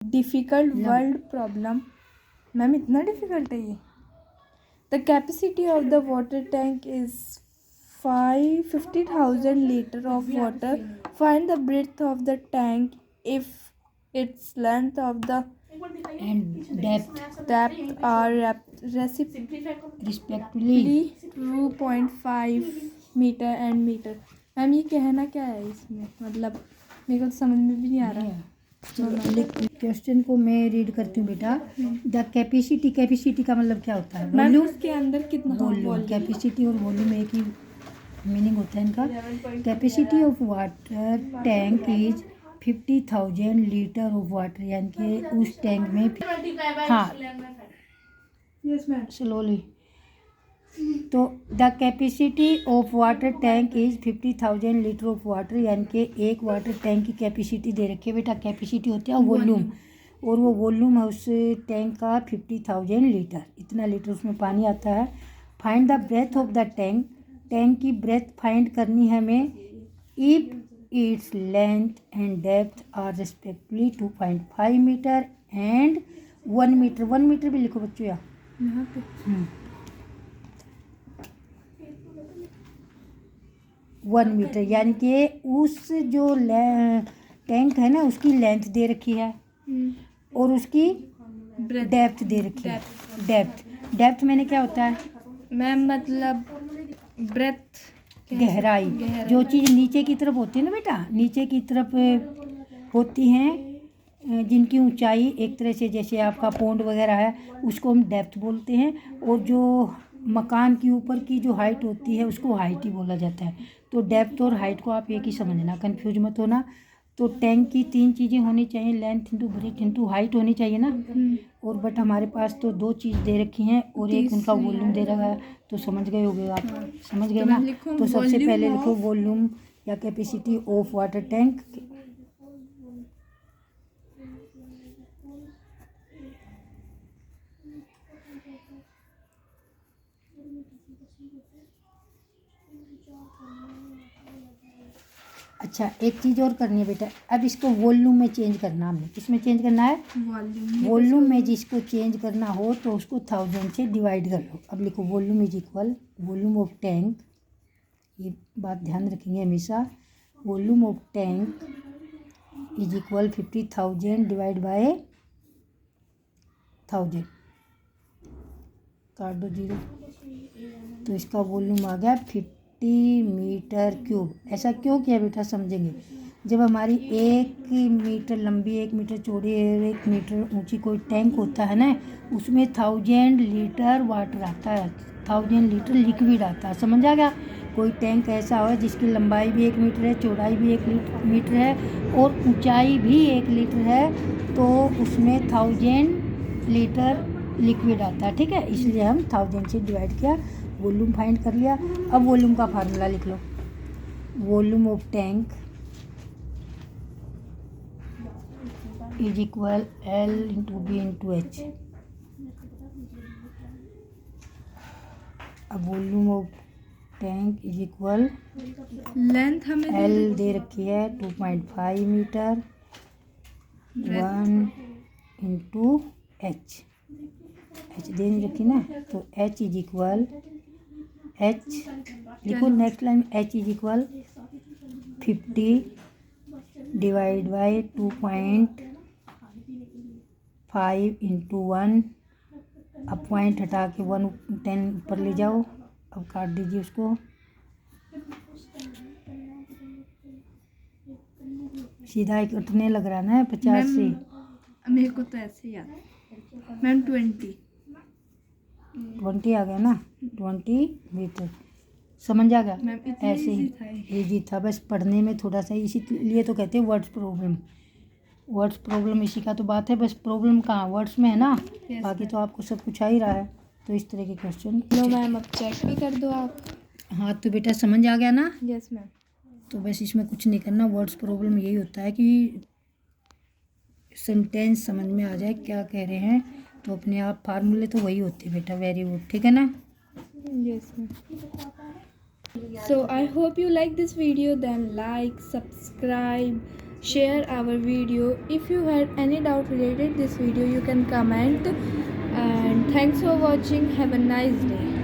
Difficult world problem. Ma'am इतना difficult है ये। The capacity of the water tank is 50,000 litre of water. Find the breadth of the tank if its length of the and depth are respectively 2.5 metre and metre. Ma'am ये कहना क्या है इसमें, मतलब मेरे को तो समझ में भी नहीं आ रहा। चलो क्वेश्चन को मैं रीड करती हूँ बेटा। द कैपेसिटी, कैपेसिटी का मतलब क्या होता है? मैम उसके अंदर कितना वॉल्यूम। कैपेसिटी और वॉल्यूम एक ही मीनिंग होता है इनका। Capacity of water tank is 50,000 litre of water, यानी कि उस टैंक में हाँ स्लोली। तो the capacity of water tank is 50,000 litre of water, यानी कि एक वाटर टैंक की कैपेसिटी दे रखी है बेटा। कैपेसिटी होती है वॉल्यूम, और वो वॉल्यूम है उस टैंक का 50,000 लीटर, इतना लीटर उसमें पानी आता है। Find the breadth of the tank, tank की ब्रेथ फाइंड करनी है हमें। If it's length and depth are respectively 2.5 metre and 1 metre. 1 metre भी लिखो बच्चों यहाँ पे। 1 मीटर, यानी कि उस जो टैंक है ना उसकी लेंथ दे रखी है और उसकी डेप्थ दे रखी है। डेप्थ मैंने क्या होता है मैम, मतलब ब्रेथ, गहराई। जो चीज़ नीचे की तरफ होती है ना बेटा, नीचे की तरफ होती हैं, जिनकी ऊंचाई एक तरह से जैसे आपका पोंड वगैरह है उसको हम डेप्थ बोलते हैं, और जो मकान की ऊपर की जो हाइट होती है उसको हाइट ही बोला जाता है। तो डेप्थ और हाइट को आप एक ही समझना, कंफ्यूज मत होना। तो टैंक की 3 चीज़ें होनी चाहिए, length into breadth into height होनी चाहिए ना। और बट हमारे पास तो 2 चीज़ दे रखी हैं और एक उनका वॉल्यूम दे रखा है, तो समझ गए होगे आप। समझ गए ना। तो सबसे पहले लिखो वॉल्यूम या कैपेसिटी ऑफ वाटर टैंक। अच्छा, एक चीज़ और करनी है बेटा, अब इसको वॉल्यूम में चेंज करना हमने। किस में चेंज करना है? वॉल्यूम में जिसको चेंज करना हो तो उसको 1000 से डिवाइड कर लो। अब लिखो volume is equal volume of tank, ये बात ध्यान रखेंगे हमेशा। Volume of tank is equal 50,000 divide by 1000, काट दो 0, तो इसका वॉल्यूम आ गया 50 मीटर क्यूब। ऐसा क्यों किया बेटा, समझेंगे। जब हमारी 1 मीटर लंबी, 1 मीटर चौड़ी और 1 मीटर ऊंची कोई टैंक होता है ना, उसमें 1000 लीटर वाटर आता है, 1000 लीटर लिक्विड आता है। समझ आ गया। कोई टैंक ऐसा हो जिसकी लंबाई भी 1 मीटर है, चौड़ाई भी 1 मीटर है और ऊंचाई भी 1 लीटर है, तो उसमें 1000 लीटर लिक्विड आता है। ठीक है, इसलिए हम 1000 से डिवाइड किया, वॉल्यूम फाइंड कर लिया। अब वॉल्यूम का फार्मूला लिख लो। Volume of tank is equal L into B into H। अब volume of tank is equal length हमें L दे रखी है 2.5 मीटर, 1 इंटू H दे रखी ना, तो H इज इक्वल H लिखो next line. H is equal 50 divide by 2.5 into 1। अब पॉइंट हटा के 110 ऊपर ले जाओ। अब काट दीजिए उसको। सीधा ही कटने लग रहा ना 50 से। मेरे को तो ऐसे ही आता है मैम। 20 आ गया ना, 20 मीटर। समझ आ गया। ऐसे ही इजी था, बस पढ़ने में थोड़ा सा, इसीलिए तो कहते हैं वर्ड्स प्रॉब्लम। वर्ड्स प्रॉब्लम इसी का तो बात है, बस प्रॉब्लम कहाँ वर्ड्स में है ना। बाकी तो आपको सब कुछ आ ही रहा है। तो इस तरह के क्वेश्चन लो मैम, अब चेक भी कर दो आप। हाँ तो बेटा समझ आ गया ना। Yes ma'am. तो बस इसमें कुछ नहीं करना। वर्ड्स प्रॉब्लम यही होता है कि सेंटेंस समझ में आ जाए क्या कह रहे हैं, तो अपने आप फार्मूले तो वही होते हैं बेटा। वेरी गुड, ठीक है ना। Yes ma'am. So I hope you like this video, then like, subscribe share our video. If you had any doubt related this video, you can comment. And thanks for watching. Have a nice day.